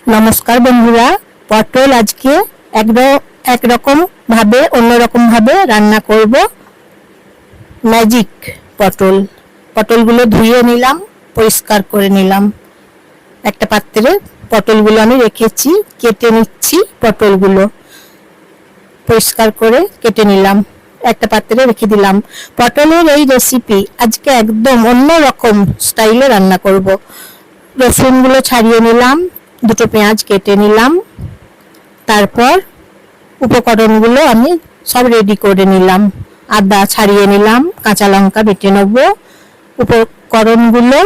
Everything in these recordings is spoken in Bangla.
নমস্কার বন্ধুরা, পটল আজকে একরকম ভাবে অন্যরকম ভাবে রান্না করব। ম্যাজিক পটলগুলো ধুয়ে নিলাম, পরিষ্কার করে নিলাম। একটা পাত্রে পটলগুলো আমি রেখেছি, কেটে নিচ্ছি। পটলগুলো পরিষ্কার করে কেটে নিলাম, একটা পাত্রে রেখে দিলাম। পটলের এই রেসিপি আজকে একদম অন্যরকম স্টাইলে রান্না করব। রসুনগুলো ছাড়িয়ে নিলাম, দুটো পেঁয়াজ কেটে নিলাম। তারপর উপকরণগুলো আমি সব রেডি করে নিলাম। আদা ছাড়িয়ে নিলাম, কাঁচা লঙ্কা বেটে নেব। উপকরণগুলো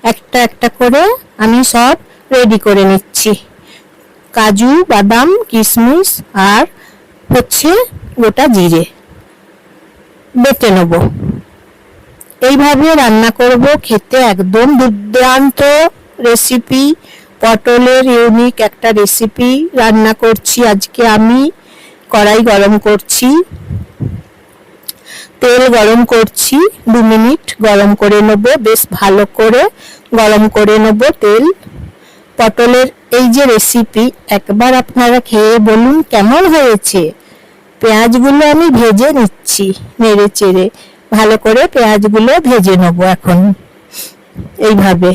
একটা একটা করে আমি সব রেডি করে নিচ্ছি। কাজু, বাদাম, কিশমিশ আর গোটা জিরে বেটে নেব। এইভাবে রান্না করব, খেতে একদম দুর্দান্ত রেসিপি। পটলের ইউনিক একটা রেসিপি রান্না করছি আজকে আমি। কড়াই গরম করছি, তেল গরম করছি। 2 মিনিট গরম করে নেব, বেশ ভালো করে গরম করে নেব তেল। পটলের এই যে রেসিপি, একবার আপনারা খেয়ে বলুন কেমন হয়েছে। পেঁয়াজগুলো আমি ভেজে নিচ্ছি, নেড়ে চেড়ে ভালো করে পেঁয়াজগুলো ভেজে নেব। এখন এইভাবে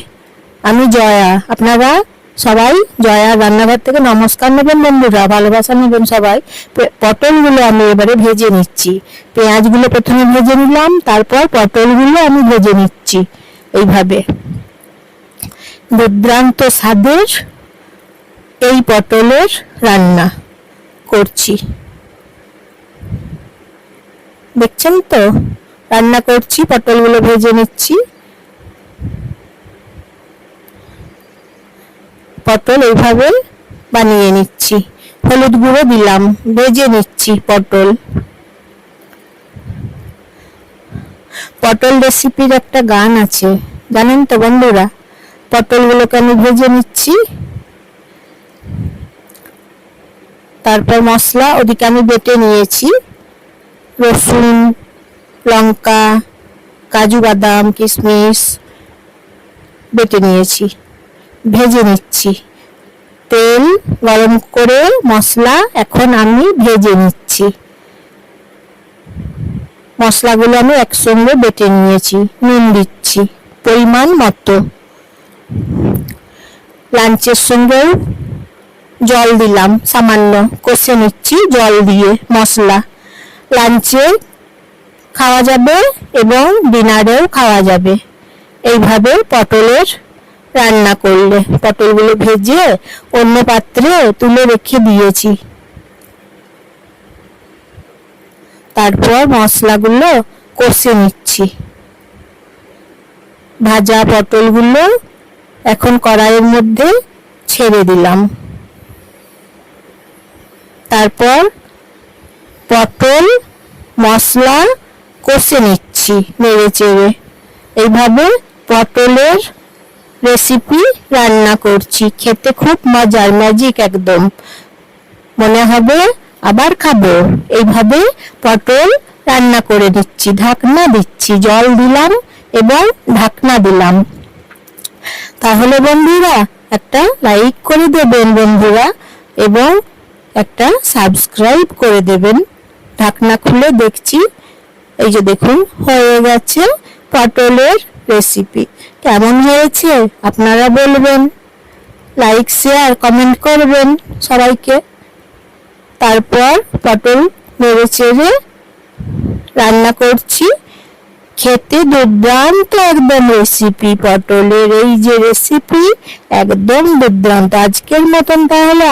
আমি জয়া, আপনারা সবাই জয়া রান্নাঘর থেকে নমস্কার নেবেন বন্ধুরা, ভালোবাসা নেবেন সবাই। পটলগুলো আমি এবারে ভেজে নিচ্ছি। পেঁয়াজগুলো প্রথমে ভেজে নিলাম, তারপর পটলগুলো আমি ভেজে নিচ্ছি। এইভাবে দুর্দান্ত স্বাদের এই পটলের রান্না করছি। দেখছেন তো রান্না করছি, পটলগুলো ভেজে নিচ্ছি। পটল এইভাবে বানিয়ে নিচ্ছি। হলুদ গুঁড়ো দিলাম, ভেজে নিচ্ছি পটল রেসিপির একটা গান আছে, জানেন তো বন্ধুরা। পটলগুলোকে আমি ভেজে নিচ্ছি। তারপর মশলা ওদিকে আমি বেটে নিয়েছি। রসুন, লঙ্কা, কাজু, বাদাম, কিশমিশ বেটে নিয়েছি, ভেজে নিচ্ছি। তেল গরম করে মশলা এখন আমি ভেজে নিচ্ছি। মশলাগুলো আমি একসঙ্গে বেটে নিয়েছি। নুন দিচ্ছি পরিমাণ মতো। লাঞ্চের সঙ্গেও জল দিলাম সামান্য, কষে নিচ্ছি জল দিয়ে মশলা। লাঞ্চে খাওয়া যাবে এবং ডিনারেও খাওয়া যাবে এইভাবে পটলের রান্না করলে। পটলগুলো ভেজে অন্য পাত্রে তুলে রেখে দিয়েছি। তারপর মশলাগুলো কষে নিচ্ছি। ভাজা পটলগুলো এখন কড়াইয়ের মধ্যে ছেড়ে দিলাম। তারপর পটল মশলা কষে নিচ্ছি নেড়ে চেড়ে। এইভাবে পটলের রেসিপি রান্না করছি। খেতে খুব মজার, ম্যাজিক একদম। মনে হবে আবার খাবো। এইভাবে পটল রান্না করে দিচ্ছি। ঢাকনা দিচ্ছি, জল দিলাম এবং ঢাকনা দিলাম। তাহলে বন্ধুরা একটা লাইক করে দেবেন বন্ধুরা, এবং একটা সাবস্ক্রাইব করে দেবেন। ঢাকনা খুলে দেখছি, এই যে দেখুন হয়ে গেছে পটলের রেসিপি। কেমন হয়েছে আপনারা বলবেন, লাইক শেয়ার কমেন্ট করবেন সবাইকে। তারপর পটল নেড়ে চেড়ে রান্না করছি। খেতে দুর্দান্ত একদম রেসিপি। পটলের এই যে রেসিপি একদম দুর্দান্ত। আজকের মতন তাহলে